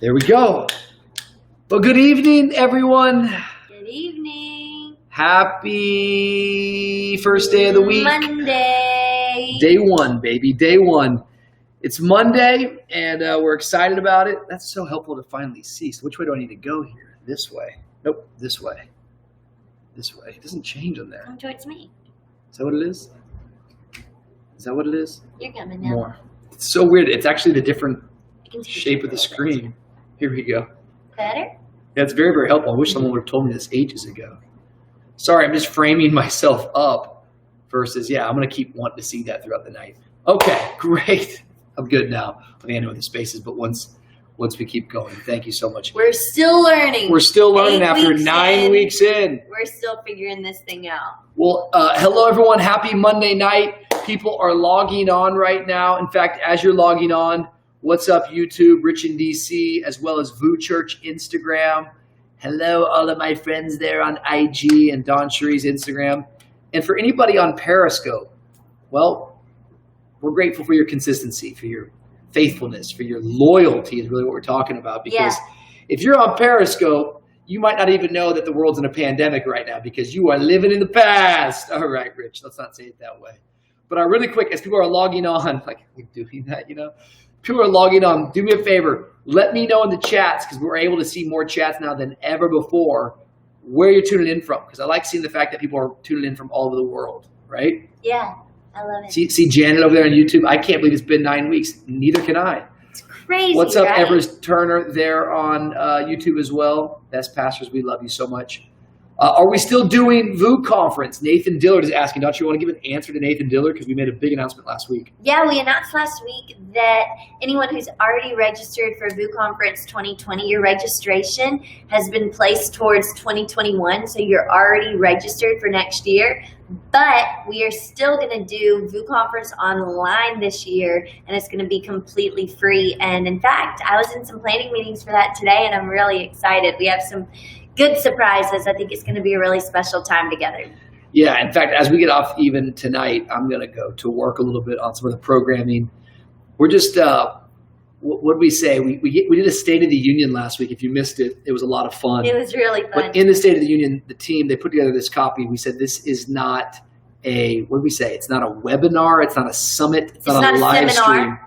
There we go. Well, good evening, everyone. Good evening. Happy first day of the week. Monday. Day one, baby. Day one. It's Monday, and we're excited about it. That's so helpful to finally see. So which way do I need to go here? This way. Nope, this way. This way. It doesn't change on there. Come towards me. Is that what it is? Is that what it is? You're coming now. More. It's so weird. It's actually the different I can see shape of the screen. Here we go. Better? That's very, very helpful. I wish someone would have told me this ages ago. Sorry, I'm just framing myself up versus, I'm going to keep wanting to see that throughout the night. Okay, great. I'm good now. I think I know the spaces, but once we keep going, thank you so much. We're still learning. We're still learning after 9 weeks in. We're still figuring this thing out. Well, hello, everyone. Happy Monday night. People are logging on right now. In fact, as you're logging on, what's up, YouTube, Rich in DC, as well as VU Church Instagram. Hello, all of my friends there on IG and Don Cherie's Instagram. And for anybody on Periscope, well, we're grateful for your consistency, for your faithfulness, for your loyalty is really what we're talking about. Because if you're on Periscope, you might not even know that the world's in a pandemic right now because you are living in the past. All right, Rich, let's not say it that way. But really quick, as people are logging on, like doing that, people are logging on, do me a favor. Let me know in the chats, because we're able to see more chats now than ever before, where you're tuning in from. Because I like seeing the fact that people are tuning in from all over the world, right? Yeah, I love it. See Janet over there on YouTube? I can't believe it's been 9 weeks. Neither can I. It's crazy, What's up, right? Everest Turner there on YouTube as well. Best pastors, we love you so much. Are we still doing VU conference? Nathan Dillard is asking. Don't you want to give an answer to Nathan Dillard? Because we made a big announcement last week. Yeah, we announced last week that anyone who's already registered for VU Conference 2020, your registration has been placed towards 2021. So you're already registered for next year. But we are still going to do VU Conference online this year, and it's going to be completely free. And in fact, I was in some planning meetings for that today, and I'm really excited. We have some good surprises. I think it's going to be a really special time together. Yeah, in fact, as we get off even tonight, I'm going to go to work a little bit on some of the programming. We're just, what did we say? We did a State of the Union last week. If you missed it, it was a lot of fun. It was really fun. But in the State of the Union, the team, they put together this copy. We said this is not what did we say? It's not a webinar. It's not a summit. It's not a live stream.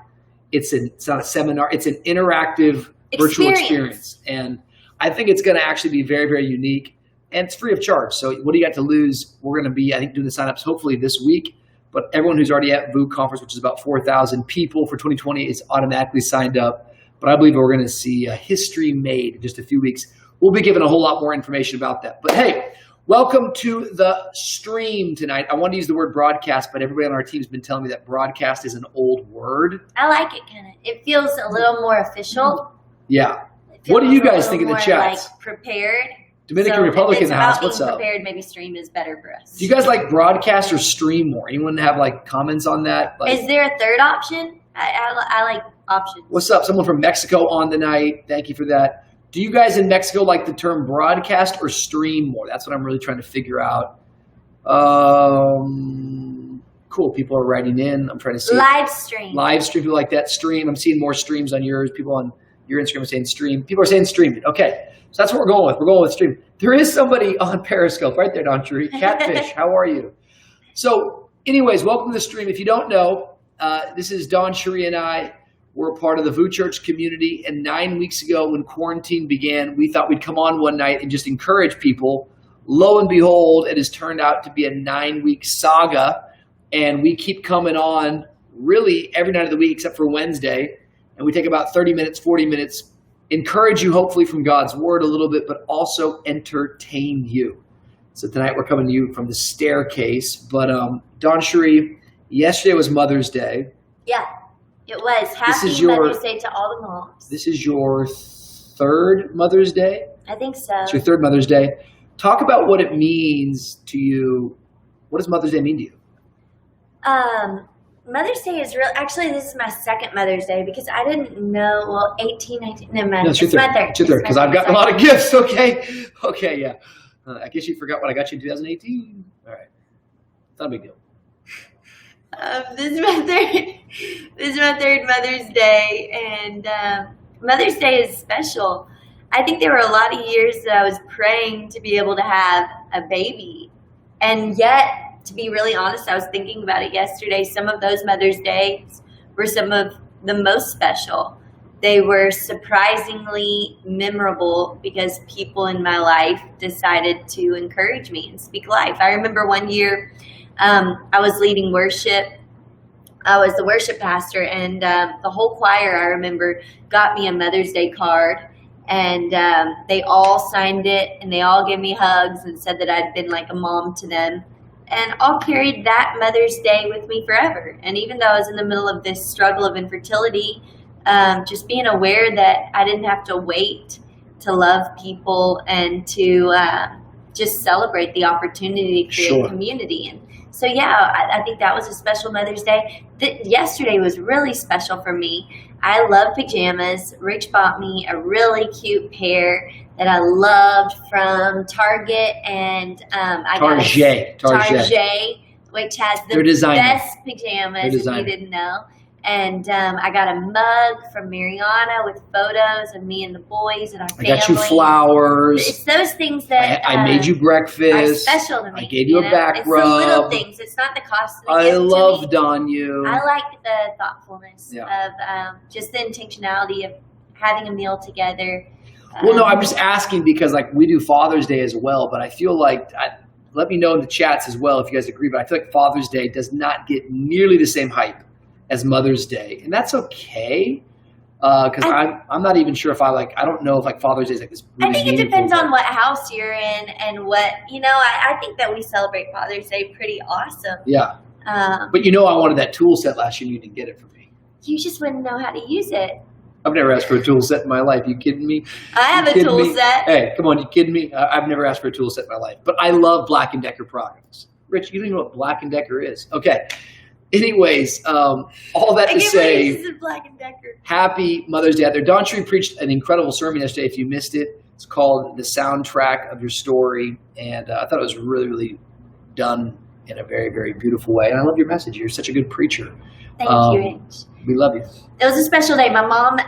It's not a seminar. It's an interactive virtual experience. And I think it's going to actually be very, very unique, and it's free of charge. So what do you got to lose? We're going to be, I think, doing the signups hopefully this week. But everyone who's already at VU Conference, which is about 4,000 people for 2020, is automatically signed up. But I believe we're going to see a history made in just a few weeks. We'll be giving a whole lot more information about that. But hey, welcome to the stream tonight. I wanted to use the word broadcast, but everybody on our team has been telling me that broadcast is an old word. I like it kind of. It feels a little more official. Yeah. What do you guys think in the chats? Like prepared. Dominican Republic in the house. What's up? Prepared, maybe stream is better for us. Do you guys like broadcast or stream more? Anyone have like comments on that? Is there a third option? I like options. What's up? Someone from Mexico on the night. Thank you for that. Do you guys in Mexico like the term broadcast or stream more? That's what I'm really trying to figure out. Cool. People are writing in. I'm trying to see. Live stream. Live stream. People like that. Stream. I'm seeing more streams on yours. People on your Instagram are saying stream. People are saying stream it. Okay. So that's what we're going with. We're going with stream. There is somebody on Periscope right there, Don Cherie. Catfish, how are you? So anyways, welcome to the stream. If you don't know, this is Don Cherie and I. We're a part of the VU Church community. And 9 weeks ago when quarantine began, we thought we'd come on one night and just encourage people. Lo and behold, it has turned out to be a 9-week saga. And we keep coming on really every night of the week except for Wednesday. And we take about 30 minutes, 40 minutes, encourage you hopefully from God's word a little bit, but also entertain you. So tonight we're coming to you from the staircase. But Don Cherie, yesterday was Mother's Day. Yeah, it was. Happy Mother's Day to all the moms. This is your third Mother's Day? I think so. It's your third Mother's Day. Talk about what it means to you. What does Mother's Day mean to you? Mother's Day is real. Actually, this is my second Mother's Day because I didn't know. Well, 18, 19. No, it's your third. It's your third because I've gotten a lot of gifts. Okay. Okay. Yeah. I guess you forgot what I got you in 2018. All right. Not a big deal. This is my third Mother's Day, and Mother's Day is special. I think there were a lot of years that I was praying to be able to have a baby. And yet, to be really honest, I was thinking about it yesterday. Some of those Mother's Days were some of the most special. They were surprisingly memorable because people in my life decided to encourage me and speak life. I remember one year I was leading worship. I was the worship pastor, and the whole choir, I remember, got me a Mother's Day card. And they all signed it, and they all gave me hugs and said that I'd been like a mom to them. And all carried that Mother's Day with me forever. And even though I was in the middle of this struggle of infertility, just being aware that I didn't have to wait to love people and to just celebrate the opportunity to create Sure. community. And so, yeah, I think that was a special Mother's Day. Yesterday was really special for me. I love pajamas. Rich bought me a really cute pair that I loved from Target, and I got Target, which has the They're designer. best pajamas, if you didn't know. And I got a mug from Mariana with photos of me and the boys and our family. I got you flowers. It's those things that I made you are breakfast. special to me. I gave you a back it's rub. the little things. It's not the costly I gift to me. loved on you. I like the thoughtfulness Yeah. of just the intentionality of having a meal together. Well, no, I'm just asking because like we do Father's Day as well, but I feel like let me know in the chats as well if you guys agree. But I feel like Father's Day does not get nearly the same hype as Mother's Day, and that's okay. Because I'm not even sure if I don't know if like Father's Day is like this. Really I think it depends on what house you're in and what I think that we celebrate Father's Day pretty awesome. Yeah, but I wanted that tool set last year. You didn't get it for me. You just wouldn't know how to use it. I've never asked for a tool set in my life. You kidding me? I have a tool set. Hey, come on, you kidding me? I've never asked for a tool set in my life, but I love Black & Decker products. Rich, you don't even know what Black & Decker is. Okay. Anyways, all that to say, Black & Decker. Happy Mother's Day out there. Don Tree preached an incredible sermon yesterday. If you missed it, it's called The Soundtrack of Your Story. And I thought it was really, really done in a very, very beautiful way. And I love your message. You're such a good preacher. Thank you, Rich. We love you. It was a special day. My mom,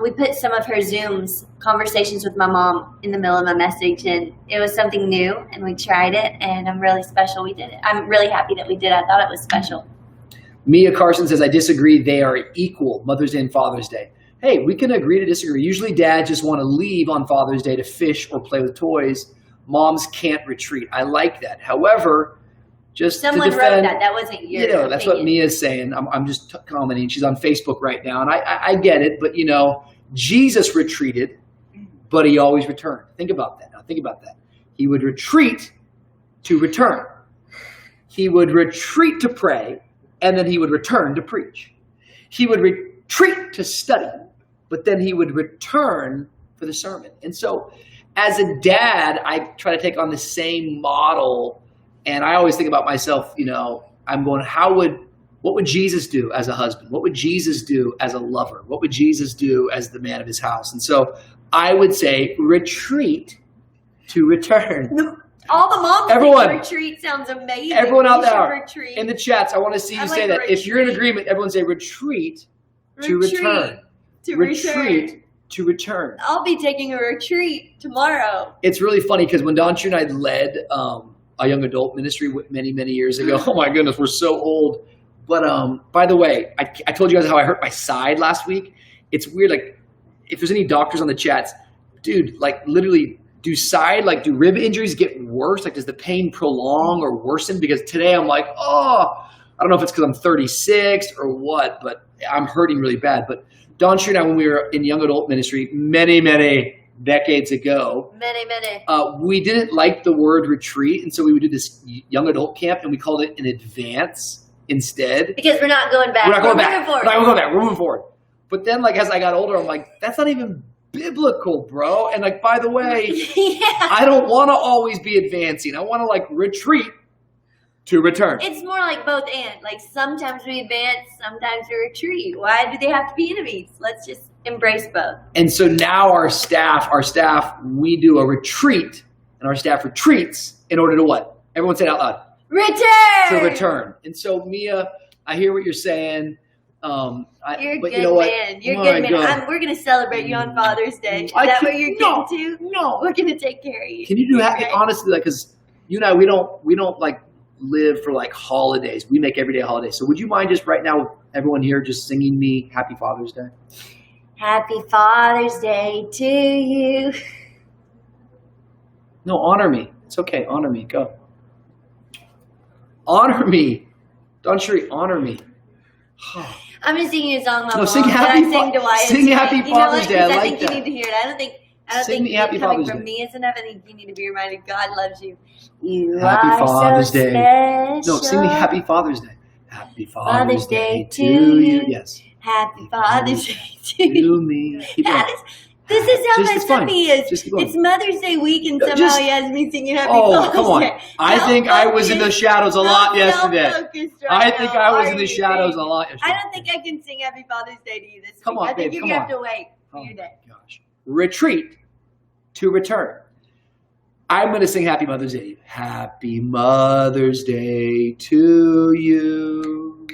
we put some of her Zooms, conversations with my mom, in the middle of my message, and it was something new, and we tried it, and I'm really special we did it. I'm really happy that we did it. I thought it was special. Mia Carson says, I disagree. They are equal, Mother's Day and Father's Day. Hey, we can agree to disagree. Usually dads just want to leave on Father's Day to fish or play with toys. Moms can't retreat. I like that. However, just someone to defend, wrote that wasn't your that's opinion. what Mia's saying. I'm just commenting. She's on Facebook right now, and I get it. But Jesus retreated, but he always returned. Think about that. Now think about that. He would retreat to return. He would retreat to pray, and then he would return to preach. He would retreat to study, but then he would return for the sermon. And so, as a dad, I try to take on the same model. And I always think about myself, I'm going, what would Jesus do as a husband? What would Jesus do as a lover? What would Jesus do as the man of his house? And so I would say retreat to return. All the moms Everyone, think retreat sounds amazing. Everyone out there retreat. in the chats, I want to see you say that. If you're in agreement, everyone say retreat to return. Retreat to return. I'll be taking a retreat tomorrow. It's really funny because when Don True and I led a young adult ministry many, many years ago. Oh my goodness, we're so old. But by the way, I told you guys how I hurt my side last week. It's weird. Like, if there's any doctors on the chats, dude, like literally, do rib injuries get worse? Like, does the pain prolong or worsen? Because today I'm like, I don't know if it's because I'm 36 or what, but I'm hurting really bad. But Don True and I, when we were in young adult ministry, many, many decades ago, we didn't like the word retreat, and so we would do this young adult camp, and we called it an advance instead. Because we're not going back. We're not going back. Moving forward. We're not going back. We're moving forward. But then, like, as I got older, I'm like, that's not even biblical, bro. And like, by the way, I don't want to always be advancing. I want to like retreat to return. It's more like both and. Like, sometimes we advance, sometimes we retreat. Why do they have to be enemies? Let's just embrace both. And so now our staff, we do a retreat, and our staff retreats in order to what? Everyone say it out loud. Return! To return. And so, Mia, I hear what you're saying. You're a but good you know what? man. You're a My good man. God. We're going to celebrate you on Father's Day. Is I that can- what you're no, getting to? No. We're going to take care of you. Can you do You're that? great. Honestly, like, because you and I, we don't like live for like holidays. We make every day a holiday. So would you mind just right now, everyone here, just singing me Happy Father's Day? Happy Father's Day to you. No, honor me. It's okay. Honor me. Go. Honor me. Don Sherry, honor me. I'm just singing a song, my No, mom. sing that Happy I sing to Wyatt. sing Happy You know Father's what? Day. I 'Cause like think that. you need to hear it. I don't think Sing think me Happy it coming Father's from Day. me is enough. I think you need to be reminded God loves you. You Happy are Father's so Day. special. No, sing me Happy Father's Day. Happy Father's Father's Day Day to you. Yes. Happy Father's Day to you. To me. Keep going. That is, this is how Just- my it's fine. son is. Just keep going. It's Mother's Day week, and No, somehow just- he has me singing Happy Oh, Father's come on. Day. I How think I was in the focused- shadows a lot how yesterday. self-focused right I think now I was are in the you, shadows baby? a lot yesterday. I don't think I can sing Happy Father's Day to you this Come week. on, I think babe, you're come going to have on. to wait for Oh your day. my gosh. Retreat to return. I'm going to sing Happy Mother's Day. Happy Mother's Day to you.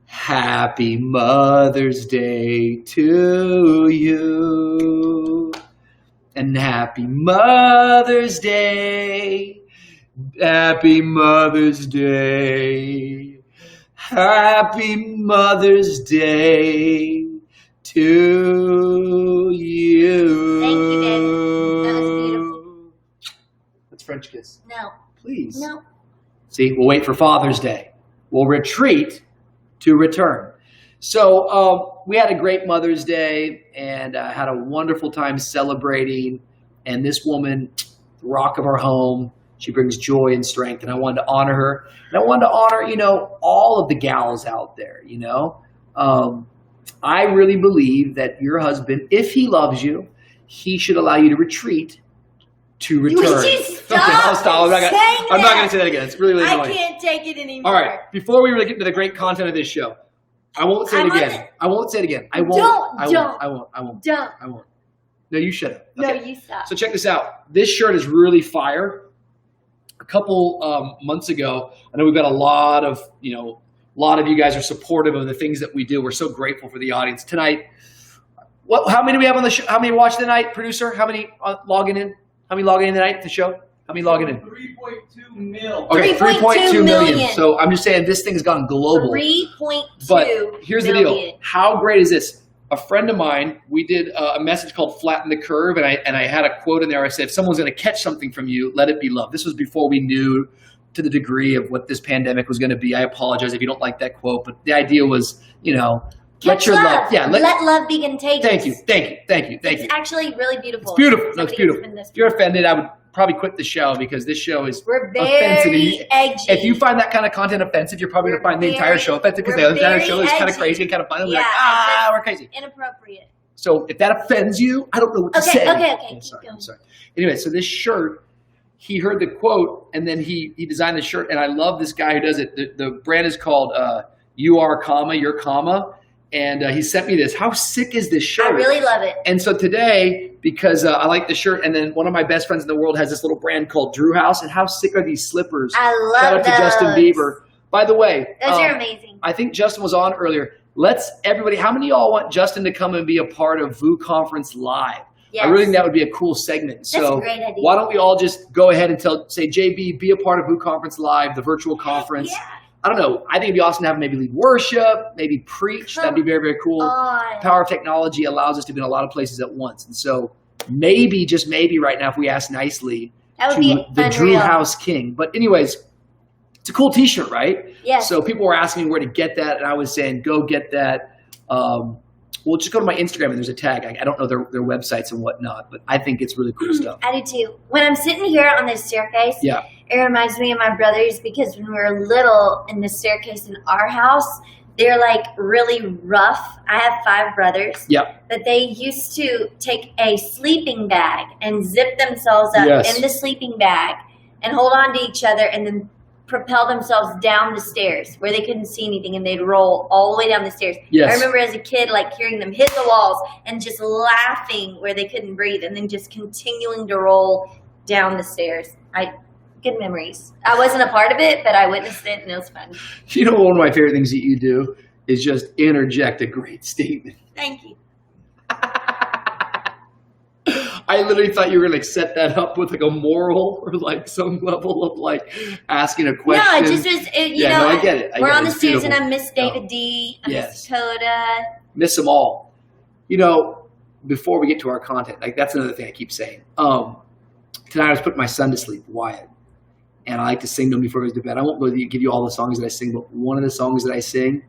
Happy Mother's Day to you. And Happy Mother's Day. Happy Mother's Day. Happy Mother's Day to you. Thank you, David. That was beautiful. Let's French kiss. No, Please. no. See, we'll wait for Father's Day. We'll retreat to return. So we had a great Mother's Day and had a wonderful time celebrating. And this woman, the rock of our home, she brings joy and strength. And I wanted to honor her. And I wanted to honor, all of the gals out there, I really believe that your husband, if he loves you, he should allow you to retreat to return. Would you stop Okay, I'll stop. I'm not saying going that? to say that again. It's really, really I annoying. can't take it anymore. All right. Before we really get into the great content of this show, I won't say it I'm on again. I won't say it again. I won't. Don't, I don't. won't. I won't. I won't. Don't. I won't. No, you should have. No, Okay. you stop. So check this out. This shirt is really fire. A couple months ago, I know we've got a lot of you guys are supportive of the things that we do. We're so grateful for the audience tonight. How many do we have on the show? How many watch tonight, producer? How many logging in? How many logging in tonight at the show? How many logging in? 3.2 mil. Okay, 3.2 million. So I'm just saying this thing's gone global. 3.2 But here's the deal. million. How great is this? A friend of mine, we did a message called Flatten the Curve, and I had a quote in there. I said, if someone's going to catch something from you, let it be love. This was before we knew to the degree of what this pandemic was going to be. I apologize if you don't like that quote, but the idea was, let Catch your love. love. Yeah, let love be contagious. Thank you. It's actually really beautiful. It's beautiful. No, Somebody it's beautiful. has been this- If you're offended, I would probably quit the show because this show is We're offensive. very edgy. If you find that kind of content offensive, you're probably going to We're find the entire very- show offensive because we're the entire very show is kind of edgy. crazy and kind of fun. And we're Yeah, like, we're crazy. inappropriate. So if that offends you, I don't know what to Okay, say. okay. I'm sorry, Keep going. I'm sorry. Anyway, so this shirt, he heard the quote and then he designed the shirt. And I love this guy who does it. The brand is called You Are, Your Comma. And he sent me this. How sick is this shirt? I really love it. And so today, because I like the shirt, and then one of my best friends in the world has this little brand called Drew House. And how sick are these slippers? I love Shout out to Justin those. Bieber. By the way, Those are amazing. I think Justin was on earlier. Let's everybody. How many of y'all want Justin to come and be a part of VU Conference Live? Yes. I really think that would be a cool segment. That's So a great idea. why don't we all just go ahead and say, JB, be a part of VU Conference Live, the virtual conference. Yeah. I don't know. I think it'd be awesome to have him maybe lead worship, maybe preach. That'd be very, very cool. Power of technology allows us to be in a lot of places at once. And so maybe, just maybe right now, if we ask nicely, That would to be the unreal. Drew House King. But anyways, it's a cool t-shirt, right? Yes. So people were asking me where to get that, and I was saying, go get that. Well, just go to my Instagram, and there's a tag. I don't know their websites and whatnot, but I think it's really cool stuff. I do too. When I'm sitting here on this staircase, Yeah. it reminds me of my brothers because when we were little in the staircase in our house, they're like really rough. I have 5 brothers. Yeah. But they used to take a sleeping bag and zip themselves up Yes. in the sleeping bag and hold on to each other and then propel themselves down the stairs where they couldn't see anything and they'd roll all the way down the stairs. Yes. I remember as a kid like hearing them hit the walls and just laughing where they couldn't breathe and then just continuing to roll down the stairs. Good memories. I wasn't a part of it, but I witnessed it and it was fun. You know, one of my favorite things that you do is just interject a great statement. Thank you. I literally thought you were going to set that up with like a moral or like some level of like asking a question. No, it just was, I get it. We're on the It's series and beautiful. I miss David D. I Yes. miss Dakota. Miss them all. You know, before we get to our content, like that's another thing I keep saying. Tonight I was putting my son to sleep, Wyatt, and I like to sing to him before he goes to bed. I won't give you all the songs that I sing, but one of the songs that I sing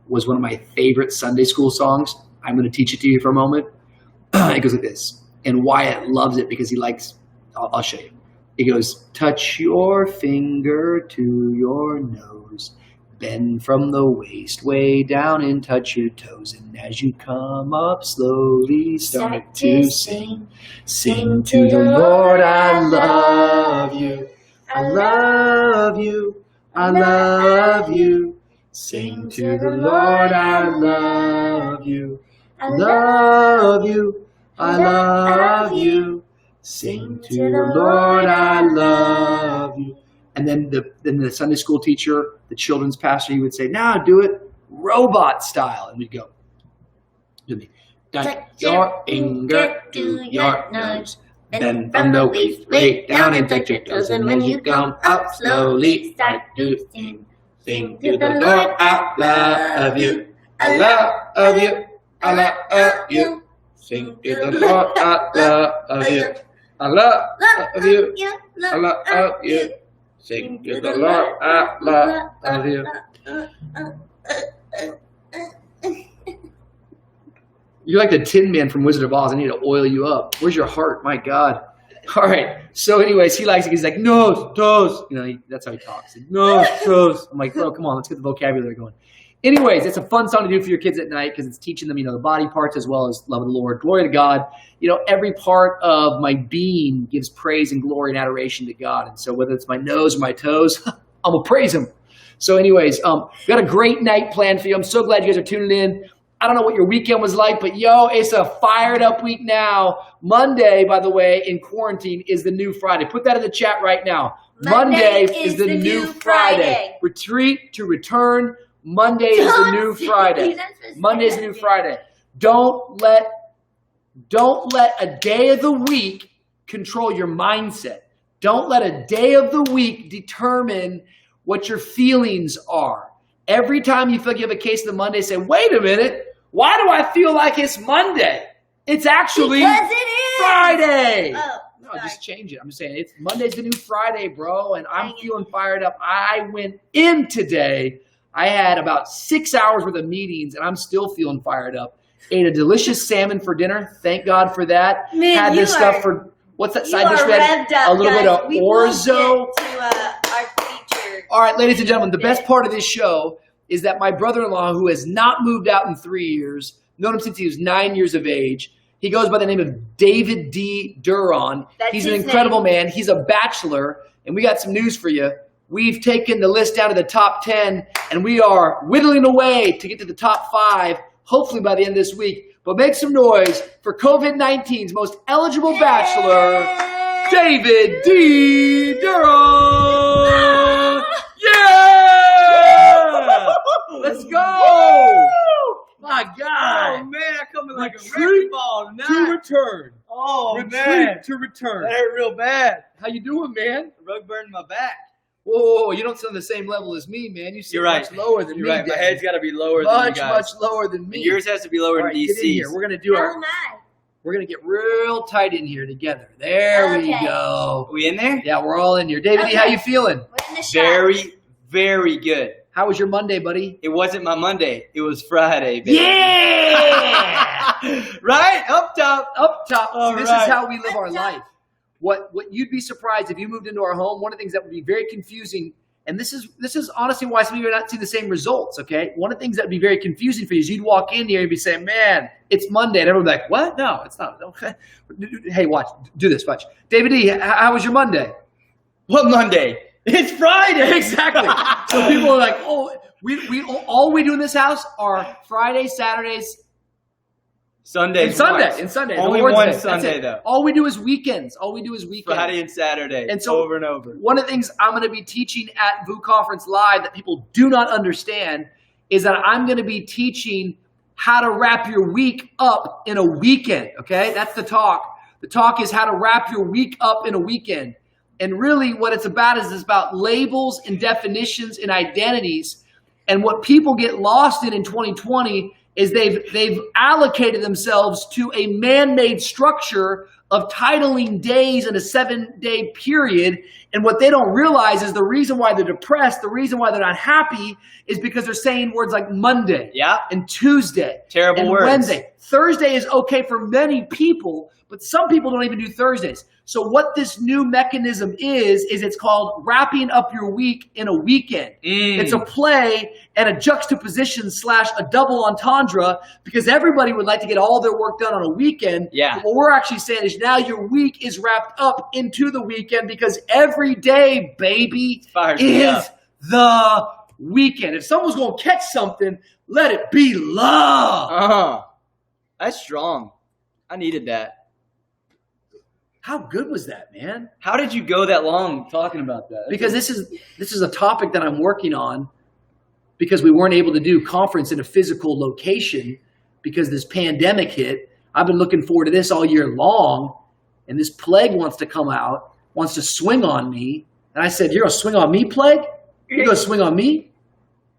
was one of my favorite Sunday school songs. I'm going to teach it to you for a moment. It goes like this. And Wyatt loves it because he likes, I'll show you. It goes, touch your finger to your nose, bend from the waist way down and touch your toes. And as you come up slowly, start to sing. Sing to the Lord, I love you. I love you. I love you. Sing to the Lord, I love you. I love you. I love you. Sing to the Lord, I love you. And then the Sunday school teacher, the children's pastor, he would say, now do it robot style. And we'd go, do me. Touch your finger to your nose. Bend from the waist way down and touch your toes. And when you come up slowly, start to sing. Sing to the Lord, I love you. I love you. I love you. Sing to the Lord, I love you. I love you. I love you. Sing to the Lord, I love you. You're like the Tin Man from Wizard of Oz. I need to oil you up. Where's your heart? My God. All right. So anyways, he likes it. He's like, nose, toes. You know, that's how he talks. Nose, toes. I'm like, bro, come on. Let's get the vocabulary going. Anyways, it's a fun song to do for your kids at night because it's teaching them, the body parts as well as love of the Lord. Glory to God. Every part of my being gives praise and glory and adoration to God. And so whether it's my nose or my toes, I'm going to praise him. So anyways, we got a great night planned for you. I'm so glad you guys are tuning in. I don't know what your weekend was like, but it's a fired up week now. Monday, by the way, in quarantine is the new Friday. Put that in the chat right now. Monday is the new Friday. Retreat to return. Monday is the new Friday. Monday is the new Friday. Don't let a day of the week control your mindset. Don't let a day of the week determine what your feelings are. Every time you feel like you have a case of the Monday, say, wait a minute, why do I feel like it's Monday? It's actually Friday. Oh, no, just change it. I'm just saying, Monday's the new Friday, bro, and I'm feeling fired up. I went in today. I had about 6 hours worth of meetings, and I'm still feeling fired up. Ate a delicious salmon for dinner. Thank God for that. Man, had this stuff for, what's that side dish? Revved up, a little bit of we orzo. will get to our feature. All right, ladies and gentlemen, the best part of this show is that my brother-in-law, who has not moved out in 3 years, known him since he was 9 years of age, he goes by the name of David D. Duron. He's an incredible man. He's a bachelor, and we got some news for you. We've taken the list down to the top 10, and we are whittling away to get to the top 5, hopefully by the end of this week. But make some noise for COVID-19's most eligible bachelor, David D. Duron. Yeah! Let's go! My God! Oh man, I come in like a Retreat wrecking ball to tonight. return. Oh Retreat man, to return. that hurt real bad. How you doing, man? Rug burned my back. Whoa, you don't sit on the same level as me, man. You sit You're right. much lower than You're me. right. My Dad. head's got to be lower than you much, guys. much lower than me. Yours has to be lower All right, than get in here. DC's. We're gonna do How our. am I? We're gonna get real tight in here together. There we Okay. go. Are we in there? Yeah, we're all in here. David, Okay. how you feeling? We're in the shop. Very, very good. How was your Monday, buddy? It wasn't my Monday. It was Friday, baby. Yeah! Right? Up top. Up top. All See, this right. is how we live our Up top. life. What you'd be surprised if you moved into our home. One of the things that would be very confusing, and this is honestly why some of you are not seeing the same results. Okay, one of the things that would be very confusing for you is you'd walk in here and be saying, "Man, it's Monday," and everyone would be like, "What? No, it's not." Okay. Hey, watch. Do this. Watch. David E., how was your Monday? What Monday? It's Friday. Exactly. So people are like, "Oh, all we do in this house are Fridays, Saturdays, Sunday. and Sunday, and Sunday. Only The Lord's one Day. That's Sunday, it. though. All we do is weekends. All we do is weekends. Friday and Saturday. And so- over and over. One of the things I'm going to be teaching at VU Conference Live that people do not understand is that I'm going to be teaching how to wrap your week up in a weekend, okay? That's the talk. The talk is how to wrap your week up in a weekend. And really what it's about is it's about labels and definitions and identities. And what people get lost in 2020 is they've allocated themselves to a man-made structure of titling days in a 7-day period. And what they don't realize is the reason why they're depressed, the reason why they're not happy is because they're saying words like Monday and Tuesday Terrible and words. Wednesday. Thursday is okay for many people, but some people don't even do Thursdays. So what this new mechanism is it's called wrapping up your week in a weekend. It's a play and a juxtaposition / a double entendre because everybody would like to get all their work done on a weekend. Yeah. But what we're actually saying is now your week is wrapped up into the weekend because every day, baby, Fires me is up. the weekend. If someone's going to catch something, let it be love. That's strong. I needed that. How good was that, man? How did you go that long talking about that? Because this is a topic that I'm working on because we weren't able to do conference in a physical location because this pandemic hit. I've been looking forward to this all year long, and this plague wants to come out, wants to swing on me. And I said, you're going to swing on me, plague? You're going to swing on me?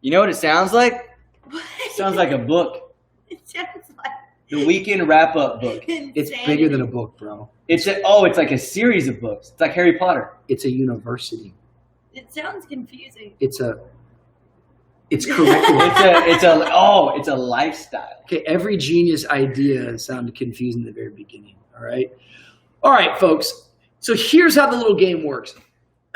You know what it sounds like? It sounds like a book. It sounds like The Weekend Wrap-Up book. It's bigger than a book, bro. It's like a series of books. It's like Harry Potter. It's a university. It sounds confusing. It's curriculum. It's a lifestyle. Okay, every genius idea sounded confusing in the very beginning, all right? All right, folks. So here's how the little game works.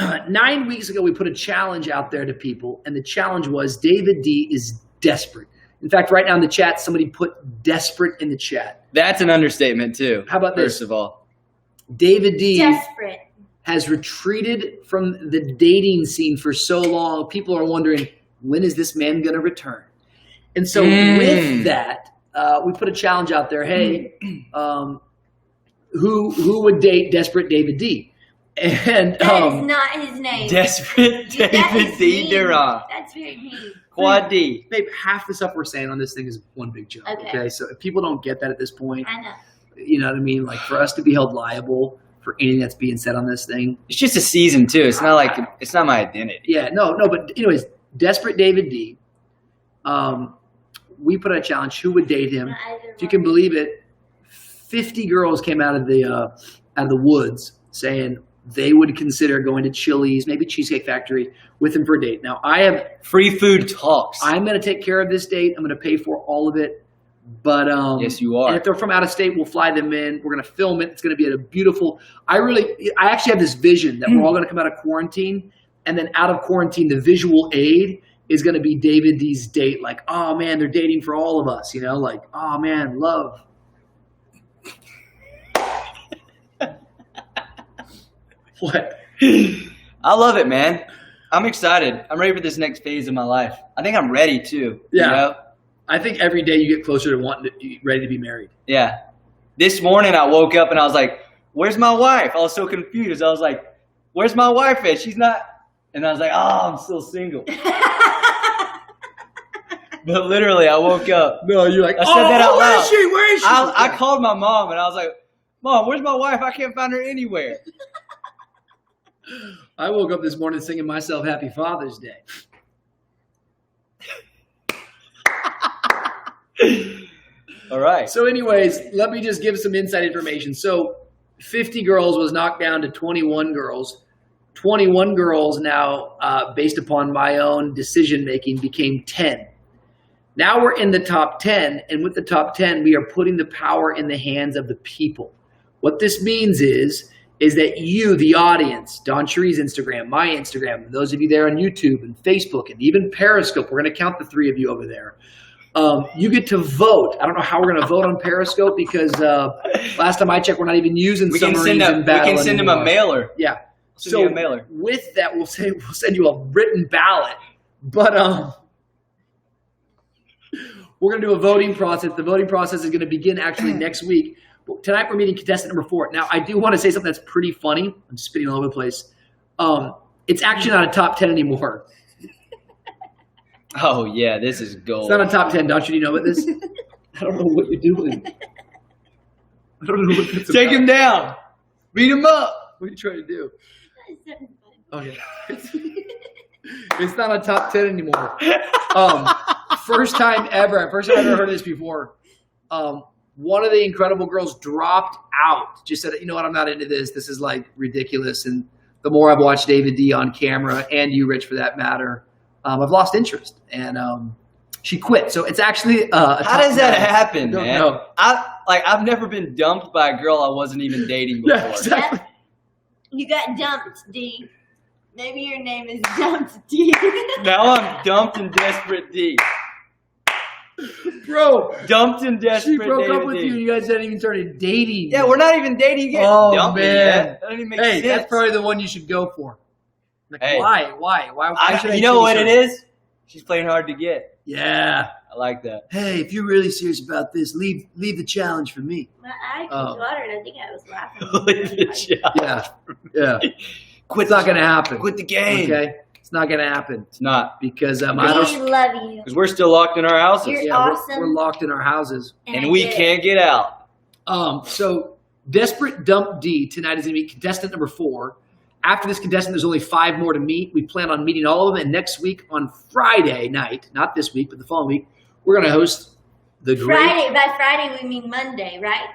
9 weeks ago, we put a challenge out there to people, and the challenge was David D is desperate. In fact, right now in the chat, somebody put desperate in the chat. That's an understatement too. How about this? First of all, David D Desperate. has retreated from the dating scene for so long. People are wondering, when is this man going to return? And so with that, we put a challenge out there. Hey, who would date desperate David D? And That is not his name. Desperate That David is D. mean. Durant. That's very mean. Quad D. babe, half the stuff we're saying on this thing is one big joke. Okay. So if people don't get that at this point, I know. you know what I mean? Like for us to be held liable for anything that's being said on this thing. It's just a season too. It's not like it's not my identity. Yeah, no. But anyways, desperate David D. We put out a challenge. Who would date him? Not either If you one. can believe it, 50 girls came out of the woods saying they would consider going to Chili's, maybe Cheesecake Factory, with him for a date. Now, Free food talks. I'm going to take care of this date. I'm going to pay for all of it. But Yes, you are. And if they're from out of state, we'll fly them in. We're going to film it. It's going to be at a beautiful. I actually have this vision that we're all going to come out of quarantine, and then out of quarantine, the visual aid is going to be David D's date. Like, oh man, they're dating for all of us. You know, like, oh man, love. What? I love it, man. I'm excited. I'm ready for this next phase of my life. I think I'm ready too. Yeah. You know? I think every day you get closer to ready to be married. Yeah. This morning I woke up and I was like, where's my wife? I was so confused. I was like, where's my wife at? She's not. And I was like, oh, I'm still single. But literally I woke up. No, you're like, I said that out where loud. is she? Where is she? I called my mom and I was like, Mom, where's my wife? I can't find her anywhere. I woke up this morning singing myself Happy Father's Day. All right. So anyways, let me just give some inside information. So 50 girls was knocked down to 21 girls. 21 girls now, based upon my own decision-making, became 10. Now we're in the top 10, and with the top 10, we are putting the power in the hands of the people. What this means is that you, the audience, Don Cherie's Instagram, my Instagram, those of you there on YouTube and Facebook and even Periscope, we're going to count the 3 of you over there. You get to vote. I don't know how we're going to vote on Periscope because last time I checked, we're not even using submarines in battle. We can send him a mailer. Yeah. Send you a mailer. With that, we'll send you a written ballot. But we're going to do a voting process. The voting process is going to begin actually next week. But tonight we're meeting contestant number 4. Now, I do want to say something that's pretty funny. I'm spitting all over the place. It's actually not a top 10 anymore. Oh yeah, this is gold. It's not a top 10. Don't you know about this? I don't know what you're doing. I don't know what it's Take about. him down. Beat him up. What are you trying to do? Okay. It's not a top 10 anymore. First time I've ever heard of this before. One of the Incredible Girls dropped out. Just said, you know what, I'm not into this. This is like ridiculous. And the more I've watched David D on camera, and you, Rich, for that matter, I've lost interest. And she quit. So it's actually How does that happen, I don't man? know. I've never been dumped by a girl I wasn't even dating before. Yeah, exactly. Yep. You got dumped, D. Maybe your name is Dumped D. Now I'm dumped and desperate D. Bro, Dumped and desperate she broke David up with D. you and you guys hadn't even started dating. Yeah, we're not even dating yet. Oh, Dumped me, man. That doesn't even make Hey, sense. that's probably the one you should go for. Like, Hey. Why should I You know chase what her? it is? She's playing hard to get. Yeah. I like that. Hey, if you're really serious about this, leave the challenge for me. My eye Oh. watered. I think I was laughing. Yeah. Quit It's not going to happen. Quit the game. Okay? It's not going to happen It's not. because I We don't. love you. Because we're still locked in our houses. You're Yeah, awesome. we're locked in our houses. and I we get it. can't get out. So Desperate Dump D tonight is going to be contestant number 4. After this contestant, there's only 5 more to meet. We plan on meeting all of them. And next week on Friday night, not this week, but the following week, we're going to host the great. Friday. By Friday, we mean Monday, right?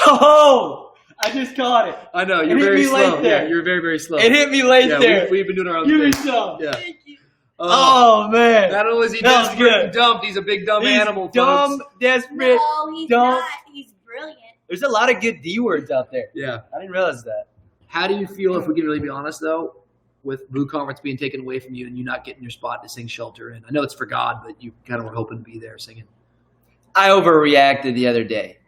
Oh, I just caught it. I know, It you're hit very me late slow. there. Yeah, you're very, very slow. It hit me late yeah, there. we've been doing our own Give me thing. some. Yeah. Thank you. Oh, man. Not only is he That was desperate good. and dumped, he's a big dumb He's animal, dumb, folks. desperate. No, he's Don't. not. He's brilliant. There's a lot of good D words out there. Yeah. I didn't realize that. How do you feel, if we can really be honest, though, with Boo Conference being taken away from you and you not getting your spot to sing Shelter In? I know it's for God, but you kind of were hoping to be there singing. I overreacted the other day,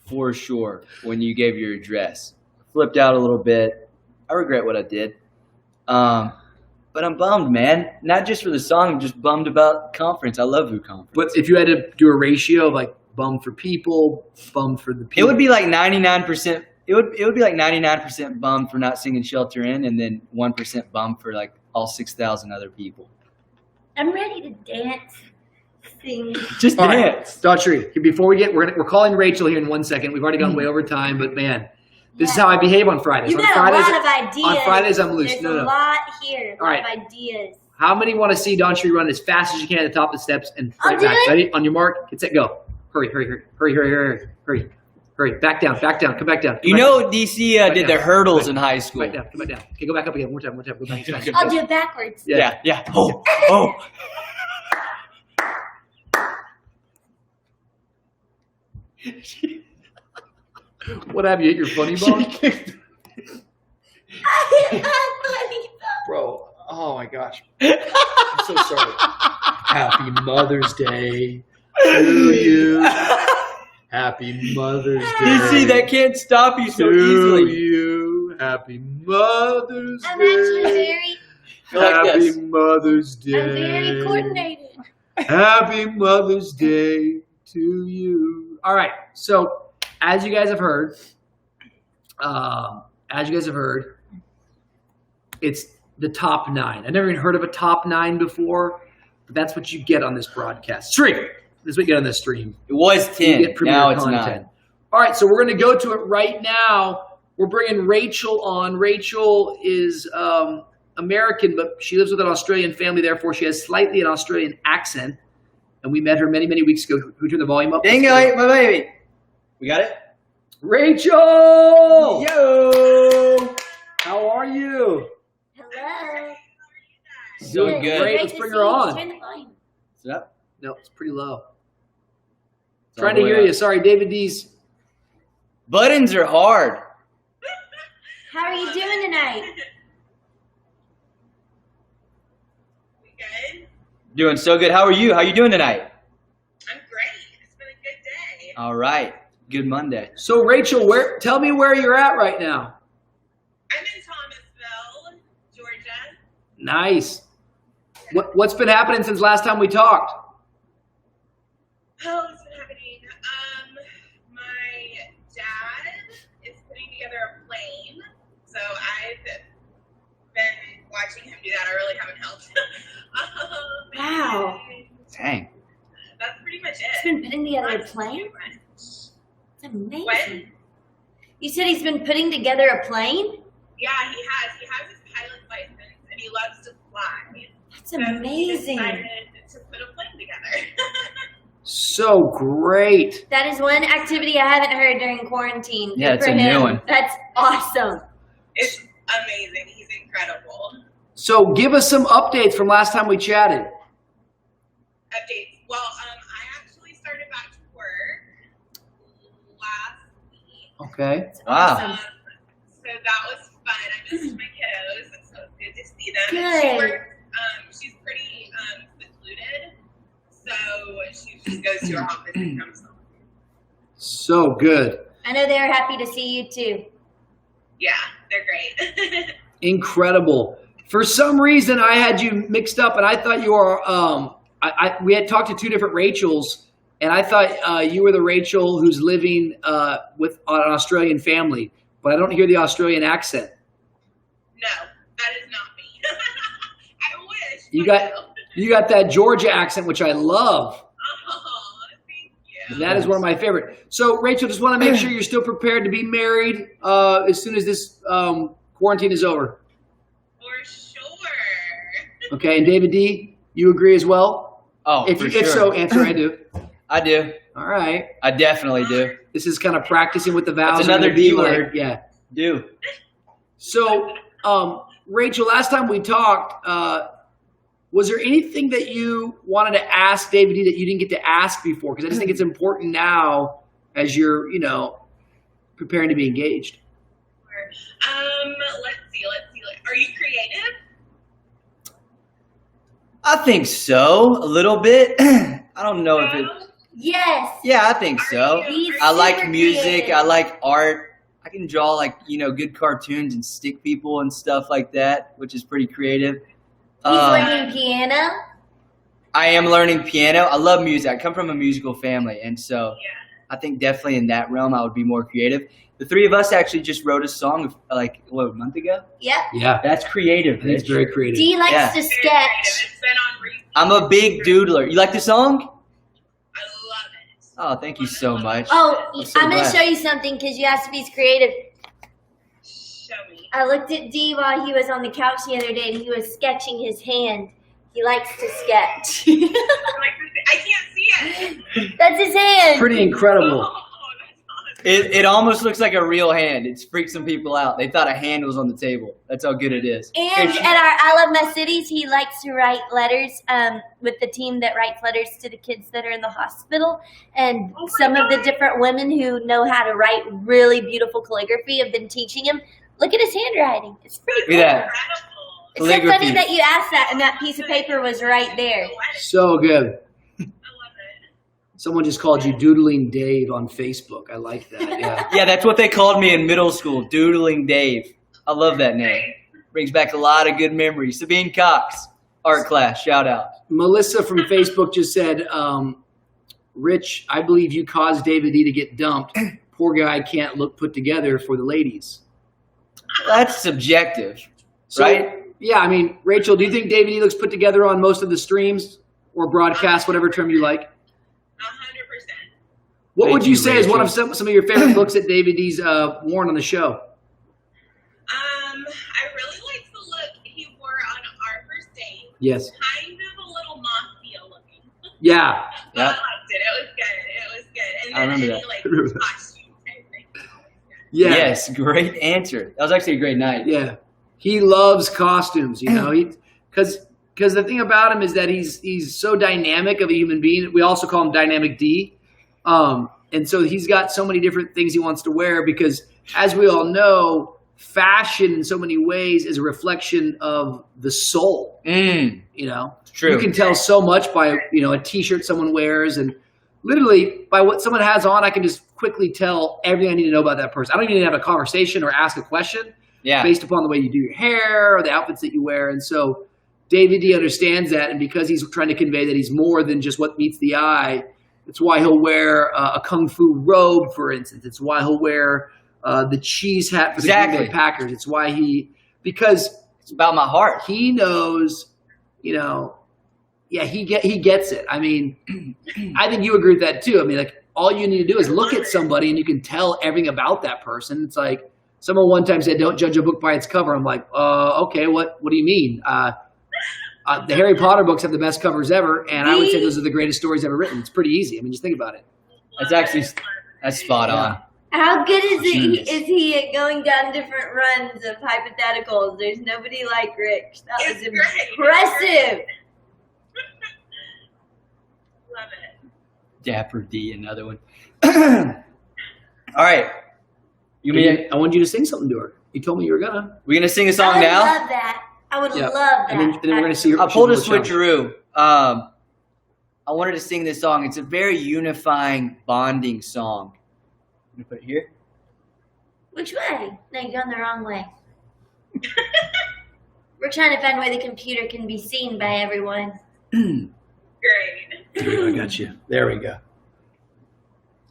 for sure, when you gave your address. Flipped out a little bit. I regret what I did. But I'm bummed, man. Not just for the song, I'm just bummed about conference. I love Vu Conference. But if you had to do a ratio of like bummed for people, bummed for the It people. would be like 99%. It would be like 99% bummed for not singing Shelter In, and then 1% bummed for like all 6,000 other people. I'm ready to dance, sing. Just All right, dance. Daughtry, before we're calling Rachel here in 1 second. We've already gone way over time, but man, this is Yeah. how I behave on Fridays. You on got Fridays, a lot of ideas. on Fridays, I'm loose. There's No, a no. lot here. A All lot right. of ideas. How many want to see Daughtry run as fast as you can at the top of the steps and I'll right do back? it. Ready? On your mark, get set, go. Hurry. Back down. Come back down. You know, DC Back did down. the hurdles Back- in high school. Come back down. Okay, go back up again. One more time. Go back. I'll do it backwards. Yeah. Yeah. Oh. What have you hit your funny bone? I hit my money Bro, oh my gosh. I'm so sorry. Happy Mother's Day to you. Happy Mother's Day. DC, that can't stop you so to easily. you. Happy Mother's I'm actually Day. very, Like Happy this. Mother's Day. I'm very coordinated. Happy Mother's Day to you. All right. So, as you guys have heard, it's the top 9. I've never even heard of a top 9 before, but that's what you get on this broadcast stream. This is what you get on this stream. It was You 10. get premier Now it's content. 9. All right, so we're going to go to it right now. We're bringing Rachel on. Rachel is American, but she lives with an Australian family. Therefore, she has slightly an Australian accent. And we met her many, many weeks ago. Can we turn the volume up? Dang it, my baby. We got it? Rachel! Yo! How are you? Hello. So Doing good. great. Great Let's to bring see her you. on. Turn the volume. Is it up? No, it's pretty low. It's Trying all to the way hear up. you. Sorry, David D's. Buttons are hard. How are you doing tonight? Good. Doing so good. How are you? How you doing tonight? I'm great. It's been a good day. All right. Good Monday. So, Rachel, tell me where you're at right now. I'm in Thomasville, Georgia. Nice. What's been happening since last time we talked? Oh, what's been happening? My dad is putting together a plane. So I've watching him do that, I really haven't helped. Wow. Dang. That's pretty much it. He's been putting together a Not plane? too much. It's amazing. What? You said he's been putting together a plane? Yeah, he has. He has his pilot's license, and he loves to fly. That's So he amazing. decided to put a plane together. So great. That is one activity I haven't heard during quarantine. Yeah, Good it's for a new him. one. That's awesome. It's amazing. He's incredible. So give us some updates from last time we chatted. Updates. Well, I actually started back to work last week. Okay. Wow. Awesome. So that was fun. I missed my kiddos, and so it's good to see them. Good. She works, she's pretty secluded, so she just goes to her office and comes home. So good. I know they're happy to see you too. Yeah, they're great. Incredible. For some reason, I had you mixed up, and I thought you were. We had talked to two different Rachels, and I thought you were the Rachel who's living with an Australian family, but I don't hear the Australian accent. No, that is not me. I wish. You but got no. you got that Georgia accent, which I love. Oh, thank you. That is one of my favorite. So, Rachel, just want to make sure you're still prepared to be married as soon as this quarantine is over. For sure. Okay, and David D, you agree as well? Oh, If for you, sure. if so, answer I do. I do. All right. I definitely do. This is kind of practicing with the vows. That's You're another gonna be D like- word. yeah. Do. So, Rachel, last time we talked, was there anything that you wanted to ask David D that you didn't get to ask before? Because I just think it's important now as you're, preparing to be engaged. Let's see. Are you creative? I think so. A little bit. I don't know if it. No? Yes. Yeah, I think so. He's I like super music. creative. I like art. I can draw good cartoons and stick people and stuff like that, which is pretty creative. He's learning piano. I am learning piano. I love music. I come from a musical family, and so Yeah. I think definitely in that realm I would be more creative. The three of us actually just wrote a song a month ago? Yep. Yeah. That's creative. I think it's very creative. Dee likes Yeah. to Very sketch. creative. It's been on repeat. I'm a big doodler. You like the song? I love it. Oh, thank you so much. Oh, I'm so I'm going to glad. show you something because you asked if he's creative. Show me. I looked at Dee while he was on the couch the other day and he was sketching his hand. He likes to sketch. I can't see it. That's his hand. Pretty incredible. Oh, that's awesome. It almost looks like a real hand. It's freaked some people out. They thought a hand was on the table. That's how good it is. And It's- at our I Love My Cities, he likes to write letters with the team that writes letters to the kids that are in the hospital. And Oh my some of the God. different women who know how to write really beautiful calligraphy have been teaching him. Look at his handwriting. It's pretty cool. Look at that. Incredible. It's so funny Calligraphy. that you asked that and that piece of paper was right there. So good. I love it. Someone just called you Doodling Dave on Facebook. I like that. Yeah. Yeah, that's what they called me in middle school, Doodling Dave. I love that name. Brings back a lot of good memories. Sabine Cox, art class, shout out. Melissa from Facebook just said, Rich, I believe you caused David D to get dumped. Poor guy can't look put together for the ladies. That's subjective, So, right? Yeah, I mean, Rachel, do you think David D looks put together on most of the streams or broadcasts, whatever term you like? 100%. What Thank would you you, say is one of Rachel. some of your favorite looks that David D's worn on the show? I really like the look he wore on our first date. Yes. Kind of a little mafia looking. Yeah. But I Yeah. liked it. It was good. It was good. And I then remember any that. like costume type thing. was always good. Yeah. Yes, great answer. That was actually a great night. Yeah. He loves costumes, because the thing about him is that he's so dynamic of a human being. We also call him Dynamic D. And so he's got so many different things he wants to wear because, as we all know, fashion in so many ways is a reflection of the soul. True. You can tell so much by a T-shirt someone wears, and literally by what someone has on, I can just quickly tell everything I need to know about that person. I don't even need to have a conversation or ask a question Yeah. based upon the way you do your hair or the outfits that you wear. And so David D understands that, and because he's trying to convey that he's more than just what meets the eye, it's why he'll wear a kung fu robe, for instance. It's why he'll wear the cheese hat for the Green Bay Exactly. Packers. It's why because It's about my heart. He knows, you know, yeah, he gets it. I mean, I think you agree with that too. I mean, like all you need to do is look at somebody and you can tell everything about that person. It's like someone one time said, "Don't judge a book by its cover." I'm like, okay, what do you mean? The Harry Potter books have the best covers ever, and I would say those are the greatest stories ever written. It's pretty easy. I mean, just think about it. That's spot on. How good is Genius. he at going down different runs of hypotheticals? There's nobody like Rich. That was It's great. impressive. Love it. Dapper D, another one. All right. I want you to sing something to her. You told me you were gonna. We gonna sing a I song would now? love that. I would Yeah. love that. And then we're gonna see her. I pulled a she's gonna show. switcheroo. I wanted to sing this song. It's a very unifying, bonding song. I'm gonna put it here. Which way? No, you're going the wrong way. We're trying to find where the computer can be seen by everyone. Great. There we go, I got you. There we go.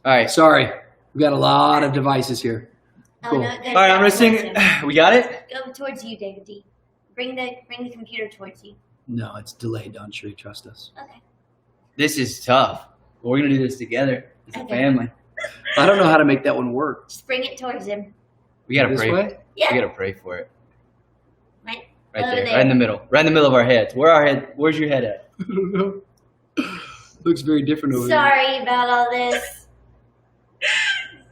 All right. Sorry, we got a lot of devices here. Cool. Oh, no, All right, I'm gonna sing. We got it? Go towards you, David D. Bring the computer towards you. No, it's delayed. Don't you trust us? Okay. This is tough. But we're gonna do this together as a Okay. family. I don't know how to make that one work. Just bring it towards him. We gotta This pray. way? Yeah. We gotta pray for it. Right. Right Over there. there. Right in the middle. Right in the middle of our heads. Where's your head at? I don't know. Looks very different over Sorry about all this.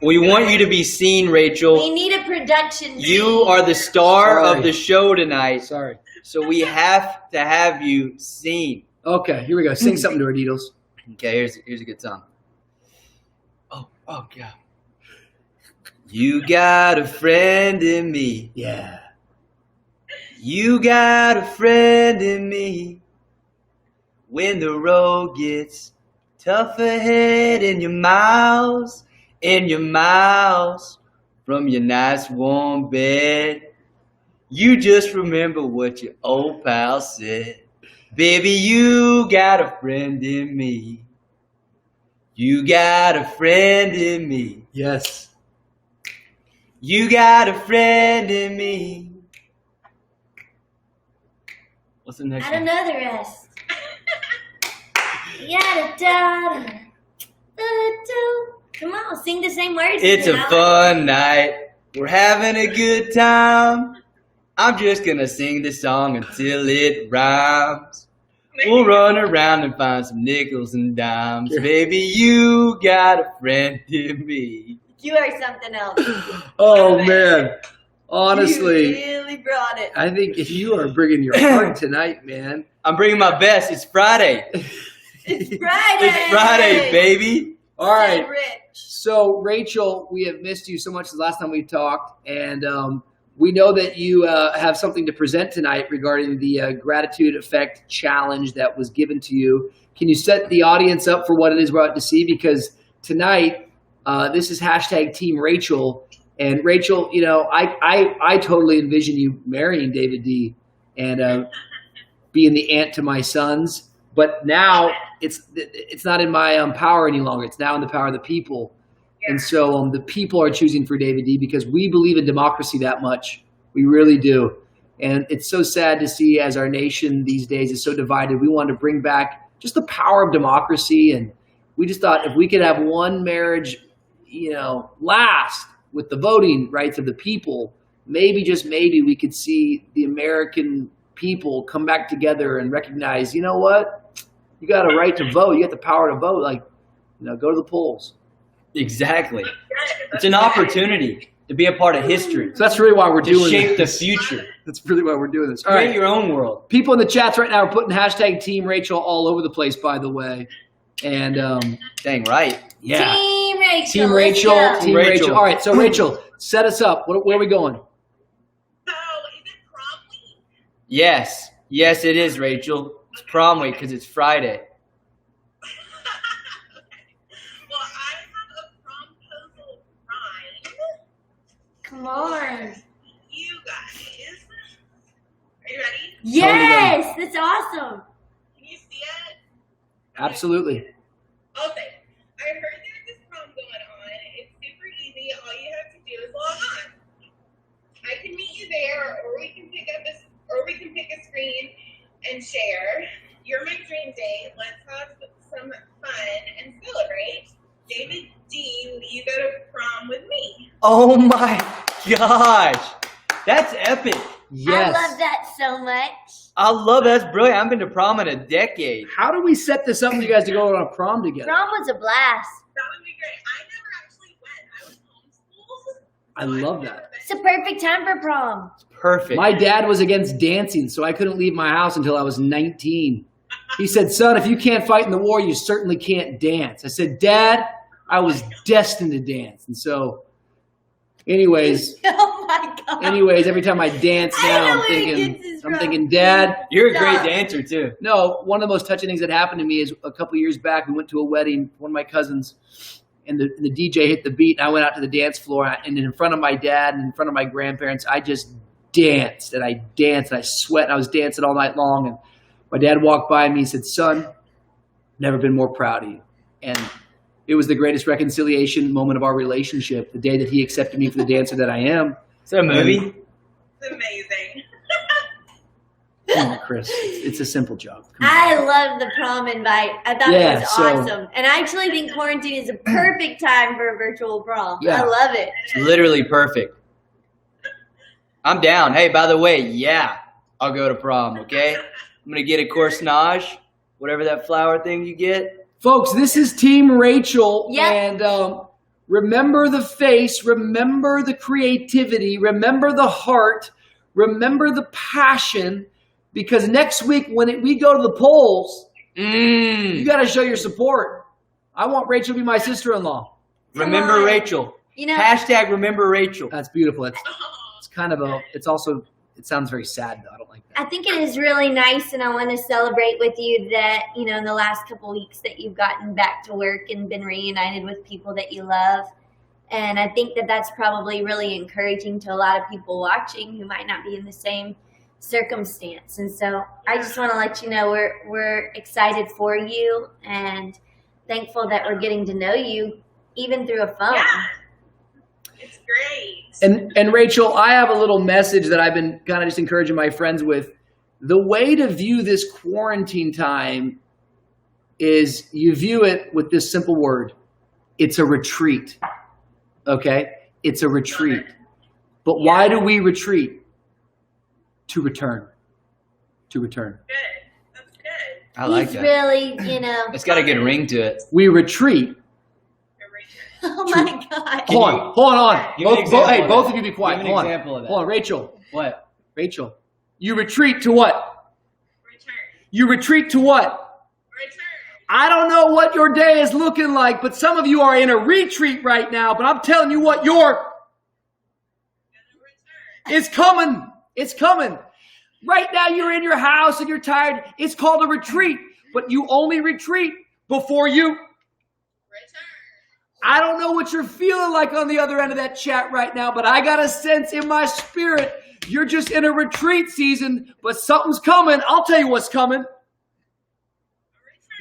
We want you to be seen, Rachel. We need a production You team. are the star Sorry. of the show there. tonight. Sorry. So we have to have you seen. Okay, here we go. Sing something to her, Needles. Okay, here's a good song. Oh God. You got a friend in me. Yeah. You got a friend in me. When the road gets tough ahead and you're miles from your nice warm bed, you just remember what your old pal said. Baby, you got a friend in me. You got a friend in me. Yes. You got a friend in me. What's the next I don't one? know the rest. Yada da da. Come on, sing the same words. It's a again. fun night. We're having a good time. I'm just gonna sing this song until it rhymes. We'll run around and find some nickels and dimes. Yeah. Baby, you got a friend in me. You are something else. Oh man. Honestly, You really brought it. I think you are bringing your heart tonight, man. I'm bringing my best. It's Friday. It's Friday. It's Friday, baby. All right. Said Rich. So, Rachel, we have missed you so much the last time we talked, and we know that you have something to present tonight regarding the Gratitude Effect Challenge that was given to you. Can you set the audience up for what it is we're about to see? Because tonight, this is hashtag Team Rachel, and Rachel, you know, I totally envision you marrying David D. and being the aunt to my sons. But now it's not in my power any longer. It's now in the power of the people. And so the people are choosing for David D. because we believe in democracy that much. We really do. And it's so sad to see as our nation these days is so divided. We want to bring back just the power of democracy. And we just thought if we could have one marriage, you know, last with the voting rights of the people, maybe, just maybe, we could see the American people come back together and recognize, you know what? You got a right to vote. You got the power to vote. Like, you know, go to the polls. Exactly. It's an opportunity to be a part of history. So that's really why we're To doing shape the this. future. That's really why we're doing this. All Create right. your own world. People in the chats right now are putting hashtag Team Rachel all over the place, by the way. And Dang right. yeah. Team Rachel. Team let's Rachel. go. Team Rachel. Rachel. All right. So, Rachel, set us up. Where are we going? So, is it prom week? Yes. Yes, it is, Rachel. It's prom week because it's Friday. Okay. Well, I have a promposal rhyme. Come on. You guys. Are you ready? Yes, that's awesome. Can you see it? Absolutely. Okay. I heard there's this prom going on. It's super easy. All you have to do is log on. I can meet you there, or we can pick up a, or screen and share. You're my dream date. Let's have some fun and celebrate. David Dean, will you go to prom with me? Oh my gosh. That's epic. Yes. I love that so much. I love that. That's brilliant. I've been to prom in a decade. How do we set this up for you guys to go on a prom together? Prom was a blast. That would be great. I never actually went. I was homeschooled. I love that. It's a perfect time for prom. Perfect. My dad was against dancing, so I couldn't leave my house until I was 19. He said, son, if you can't fight in the war, you certainly can't dance. I said, Dad, I was destined to dance. And so, anyways, Oh my God. every time I dance I now, know I'm where he gets this thinking, from. Dad. You're a great Stop. dancer too. No, one of the most touching things that happened to me is a couple years back, we went to a wedding, one of my cousins, and the DJ hit the beat, and I went out to the dance floor, and in front of my dad and in front of my grandparents, I just danced, and I sweat, and I was dancing all night long, and my dad walked by me and said, son, never been more proud of you. And it was the greatest reconciliation moment of our relationship, the day that he accepted me for the dancer that I am. Is that a movie? It's amazing. Come on, Chris. It's a simple job. Come on. I love the prom invite. I thought Yeah, it was so- awesome. And I actually think quarantine is a perfect time for a virtual prom. Yeah. I love it. It's literally perfect. I'm down. Hey, by the way, yeah, I'll go to prom, okay? I'm going to get a corsage, whatever that flower thing you get. Folks, this is Team Rachel. Yep. And remember the face, remember the creativity, remember the heart, remember the passion, because next week when we go to the polls, you got to show your support. I want Rachel to be my sister-in-law. Remember on. Rachel. You know, Hashtag remember Rachel. That's beautiful. It's kind of it sounds very sad though. I don't like that. I think it is really nice, and I want to celebrate with you that, you know, in the last couple of weeks that you've gotten back to work and been reunited with people that you love. And I think that that's probably really encouraging to a lot of people watching who might not be in the same circumstance. And so I just want to let you know we're excited for you and thankful that we're getting to know you even through a phone. Yeah. It's great. And Rachel, I have a little message that I've been kind of just encouraging my friends with. The way to view this quarantine time is you view it with this simple word. It's a retreat. Okay? It's a retreat. But why do we retreat? To return. To return. Good. That's good. I like He's that. really, you know, It's got a good ring to it. We retreat. oh my God. Hold on. Give me an example Hey, of both that. of you be quiet. Give me an Hold on. example of that. Hold on, Rachel. What? Rachel. You retreat to what? Return. You retreat to what? Return. I don't know what your day is looking like, but some of you are in a retreat right now, but I'm telling you what, it's coming. It's coming. Right now you're in your house and you're tired. It's called a retreat, but you only retreat before you. Return. I don't know what you're feeling like on the other end of that chat right now, but I got a sense in my spirit you're just in a retreat season, but something's coming. I'll tell you what's coming.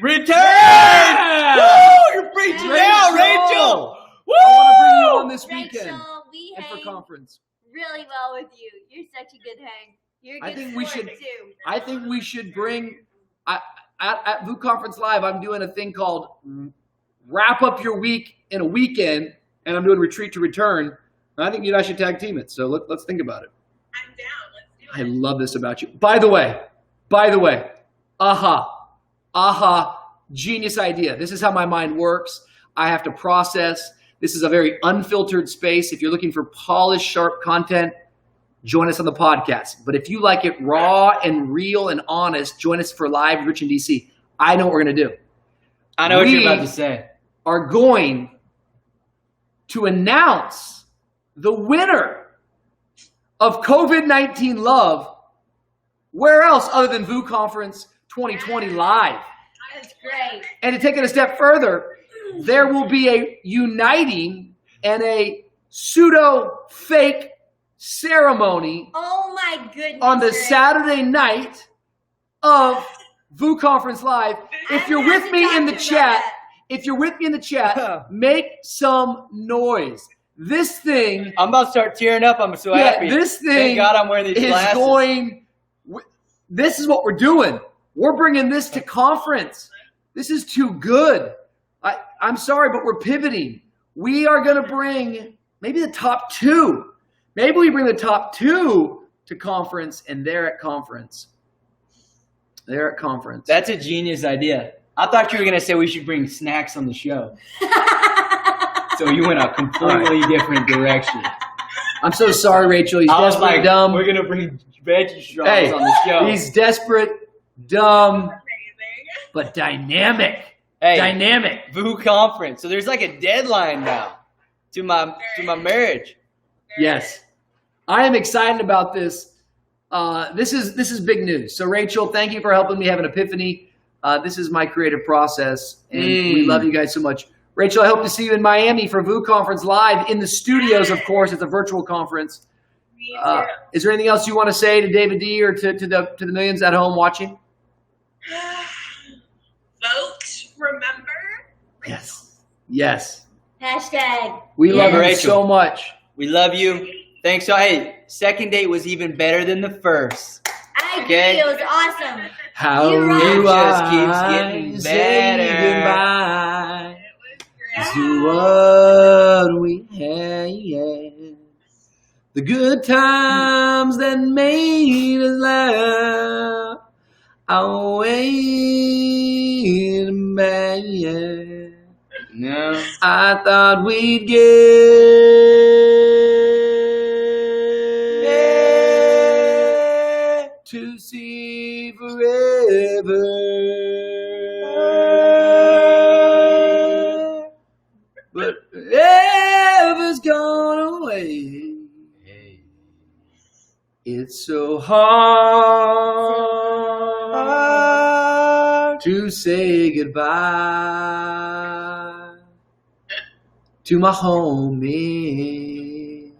Return! Yeah! Woo! You're preaching Rachel! now, Rachel! Woo! I want to bring you on this weekend Rachel, we and for hang conference. really well with you. You're such a good hang. You're a I good think we sport, should- too. I think we should bring at VOO Conference Live. I'm doing a thing called Wrap Up Your Week in a Weekend, and I'm doing Retreat to Return. And I think you and I should tag team it. So let's think about it. I'm down. Let's I do it. love this about you. By the way, genius idea. This is how my mind works. I have to process. This is a very unfiltered space. If you're looking for polished, sharp content, join us on the podcast. But if you like it raw and real and honest, join us for live Rich in DC. I know what we're going to do. I know what We- you're about to say. Are going to announce the winner of COVID-19 Love. Where else other than VOO Conference 2020 Live? That's great. And to take it a step further, there will be a uniting and a pseudo-fake ceremony Oh my goodness. on the Rick. Saturday night of VOO Conference Live. If you're I'm with happy me to in the talk about chat, that. if you're with me in the chat, make some noise. This thing I'm about to start tearing up. I'm so Yeah, happy. this thing Thank God I'm wearing these is glasses. going. this is what we're doing. We're bringing this to conference. This is too good. I'm sorry, but we're pivoting. We are going to bring maybe the top 2. Maybe we bring the top 2 to conference, and they're at conference. They're at conference. That's a genius idea. I thought you were going to say we should bring snacks on the show. So you went a completely different direction. I'm so sorry, Rachel. He's I was desperate, like, dumb. we're going to bring veggie straws on the show. He's desperate, dumb, Amazing. but dynamic. Hey, Dynamic. VU conference. So there's like a deadline now to my marriage. Yes. I am excited about this. This is big news. So Rachel, thank you for helping me have an epiphany. This is my creative process, and we love you guys so much. Rachel, I hope to see you in Miami for VU Conference live in the studios, of course. It's a virtual conference. Me too. Is there anything else you want to say to David D or to the millions at home watching? Vote, remember? Yes. Hashtag. We love you Rachel. so much. We love you. Thanks. So, hey, second date was even better than the first. I agree. Okay. It was awesome. How You're right. do It just I keeps getting say better. goodbye It was great. to what we had? The good times that made us laugh. I'll wait back. No. I thought we'd get to see forever. But ever's gone away. It's so hard to say goodbye to my homies.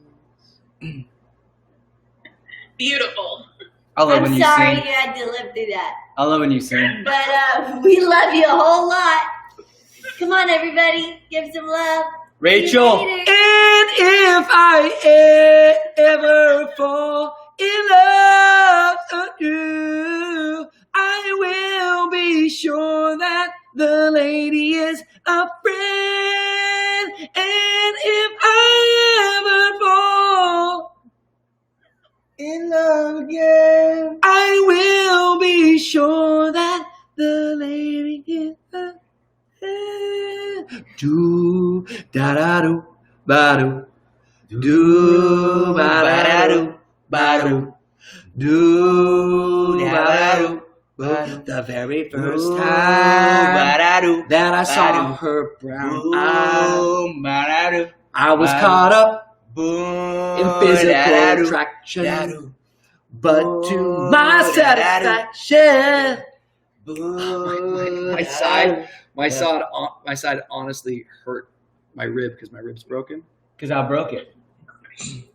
Beautiful. I love I'm when you sorry sing. you had to live through that. I love when you sing. But we love you a whole lot. Come on, everybody. Give some love. Rachel. See you later. And if I ever fall in love with you, I will be sure that the lady is a friend. And if I ever fall in love again, I will be sure that the lady is a friend. Do da da do ba do do ba da do ba do do ba do. The very first time that I saw her brown eyes, I was caught up in physical attraction, but to my satisfaction, my side honestly hurt my rib because my rib's broken. Because I broke it.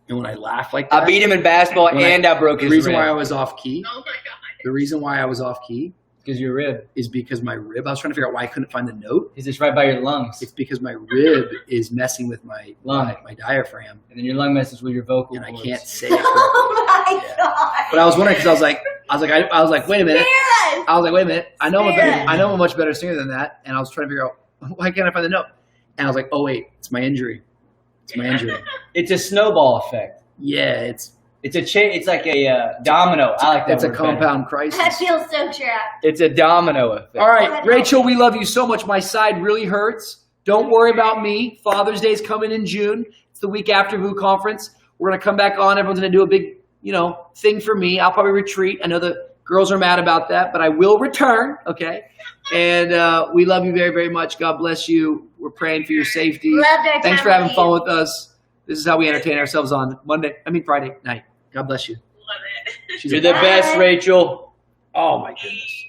And when I laugh like that, I beat him in basketball and I broke the his reason rib. why I was off key. Oh my god. The reason why I was off key Because your rib is because my rib. I was trying to figure out why I couldn't find the note. is just right by your lungs. It's because my rib is messing with my Lung. my diaphragm, And then your lung messes with your vocal and I cords. can't say it correctly. Oh my Yeah. god. But I was wondering because I was like, wait a minute. Spare us. I was like, wait a minute. I know Spirit. I'm a much better singer than that, and I was trying to figure out why can't I find the note. And I was like, oh wait, it's my injury. It's my injury. It's a snowball effect. Yeah, it's It's a It's like a domino. I like that. it's a word better. compound crisis. I feel so trapped. It's a domino effect. All right, Rachel, we love you so much. My side really hurts. Don't worry about me. Father's Day is coming in June. It's the week after VU conference. We're gonna come back on. Everyone's gonna do a big, thing for me. I'll probably retreat. I know the girls are mad about that, but I will return. Okay. And we love you very, very much. God bless you. We're praying for your safety. Loved our Thanks time for having with fun you. with us. This is how we entertain ourselves on Friday night. God bless you. Love it. She's You're a- the best, Rachel. Oh my goodness.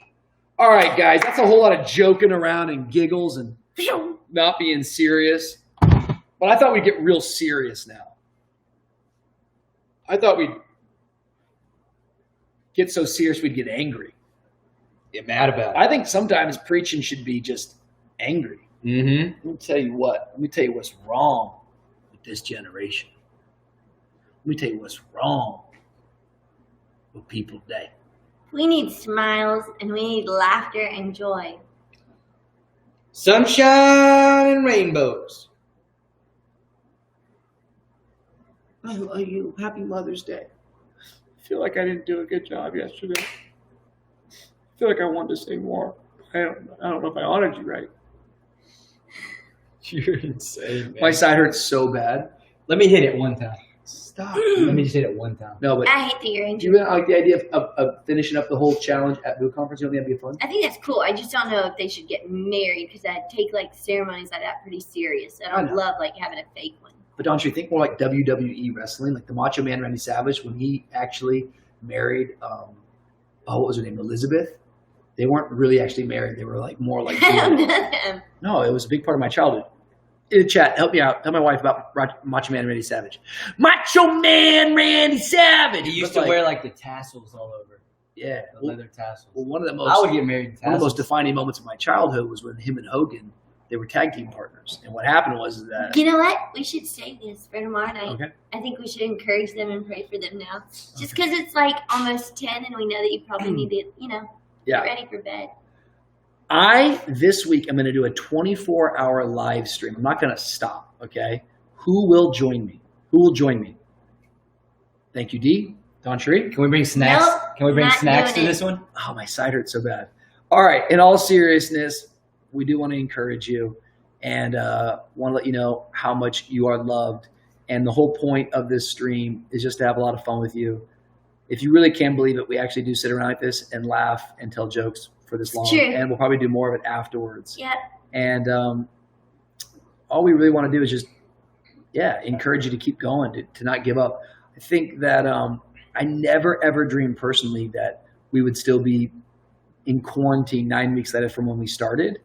All right, guys, that's a whole lot of joking around and giggles and not being serious. But I thought we'd get real serious now. I thought we'd get so serious we'd get angry. Get mad about I think sometimes preaching should be just angry. Mm-hmm. Let me tell you what. Let me tell you what's wrong with this generation. Let me tell you what's wrong with people today. We need smiles and we need laughter and joy. Sunshine and rainbows. I love you. Happy Mother's Day. I feel like I didn't do a good job yesterday. I feel like I wanted to say more. I don't know if I honored you right. You're insane, man. My side hurts so bad. Let me hit it one time. Stop. Let me just hit it one time. No, but I hate that you're do injured. you like the idea of finishing up the whole challenge at Boot Conference? You don't think that'd be fun? I think that's cool. I just don't know if they should get married because I take like ceremonies like that pretty serious. I I don't know. love like having a fake one. But don't you think more like WWE wrestling, like the Macho Man Randy Savage when he actually married, what was her name, Elizabeth? They weren't really actually married. They were like more like. I don't know them. No, it was a big part of my childhood. In the chat, help me out. Tell my wife about Macho Man Randy Savage. Macho Man Randy Savage. He used But, to wear like the tassels all over. yeah. The Well, leather tassels. one of the I would most get married in one of tassels. the most defining moments of my childhood was when him and Hogan, they were tag team partners. And what happened was that You know what? We should say this for tomorrow night. okay, I think we should encourage them and pray for them now. Just because it's like almost 10 and we know that you probably need to, yeah. get ready for bed. This week I'm going to do a 24-hour live stream. I'm not going to stop. Okay, who will join me? Who will join me? Thank you, D. Don Sheree. Can we bring snacks? Nope, Can we bring not snacks to doing it. this one? Oh, my side hurts so bad. All right. In all seriousness, we do want to encourage you and want to let you know how much you are loved. And the whole point of this stream is just to have a lot of fun with you. If you really can't believe it, we actually do sit around like this and laugh and tell jokes for this long. True. And we'll probably do more of it afterwards. Yep. And all we really want to do is just, encourage you to keep going, to not give up. I think that I never, ever dreamed personally that we would still be in quarantine 9 weeks later from when we started.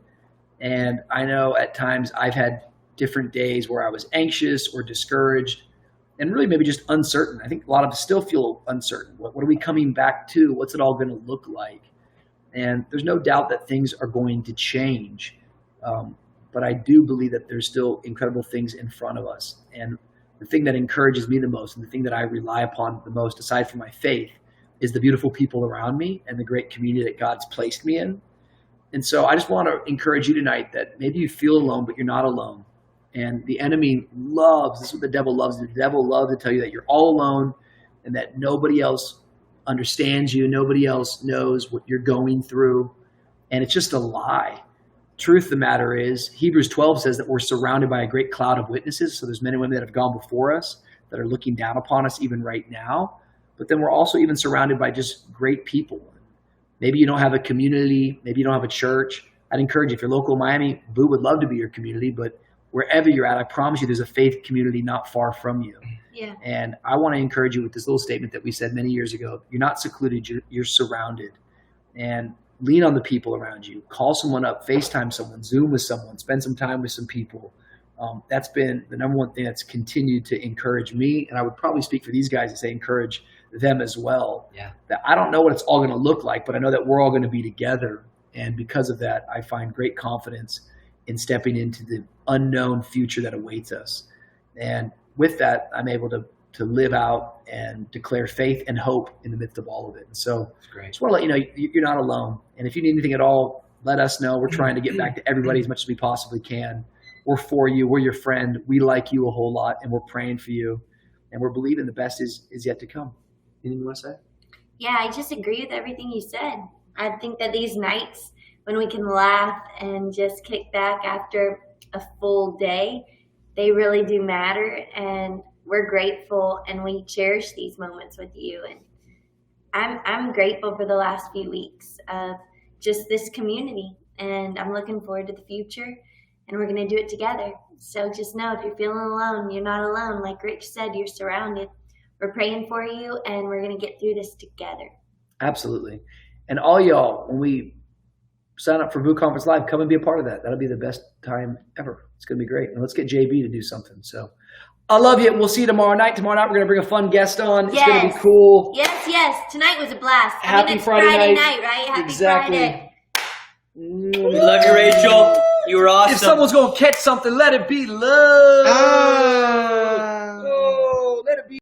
And I know at times I've had different days where I was anxious or discouraged and really maybe just uncertain. I think a lot of us still feel uncertain. What are we coming back to? What's it all going to look like? And there's no doubt that things are going to change. But I do believe that there's still incredible things in front of us. And the thing that encourages me the most and the thing that I rely upon the most, aside from my faith, is the beautiful people around me and the great community that God's placed me in. And so I just want to encourage you tonight that maybe you feel alone, but you're not alone. And the enemy loves, this is what the devil loves. The devil loves to tell you that you're all alone and that nobody else understands you. Nobody else knows what you're going through. And it's just a lie. Truth of the matter is, Hebrews 12 says that we're surrounded by a great cloud of witnesses. So there's men and women that have gone before us that are looking down upon us even right now. But then we're also even surrounded by just great people. Maybe you don't have a community. Maybe you don't have a church. I'd encourage you, if you're local in Miami, Boo would love to be your community. But wherever you're at, I promise you there's a faith community not far from you. Yeah. And I want to encourage you with this little statement that we said many years ago. You're not secluded. You're surrounded. And lean on the people around you. Call someone up, FaceTime someone, Zoom with someone, spend some time with some people. That's been the number one thing that's continued to encourage me. And I would probably speak for these guys and say encourage them as well. Yeah. That I don't know what it's all going to look like, but I know that we're all going to be together. And because of that, I find great confidence in stepping into the unknown future that awaits us. And with that, I'm able to live out and declare faith and hope in the midst of all of it. And so That's great. I just want to let you know you're not alone. And if you need anything at all, let us know. We're trying to get back to everybody as much as we possibly can. We're for you. We're your friend. We like you a whole lot, and we're praying for you. And we're believing the best is yet to come. Anything you want to say? Yeah, I just agree with everything you said. I think that these nights when we can laugh and just kick back after a full day, they really do matter. And we're grateful and we cherish these moments with you. And I'm grateful for the last few weeks of just this community. And I'm looking forward to the future. And we're going to do it together. So just know if you're feeling alone, you're not alone. Like Rich said, you're surrounded. We're praying for you, and we're going to get through this together. Absolutely. And all y'all, when we sign up for Boot Conference Live, come and be a part of that. That'll be the best time ever. It's going to be great. And let's get JB to do something. So I love you. We'll see you tomorrow night. Tomorrow night, we're going to bring a fun guest on. It's going to be Yes. cool. Yes. Tonight was a blast. Happy it's Friday Friday night. night, right? Happy Exactly. Friday. We love you, Rachel. You were awesome. If someone's going to catch something, let it be love.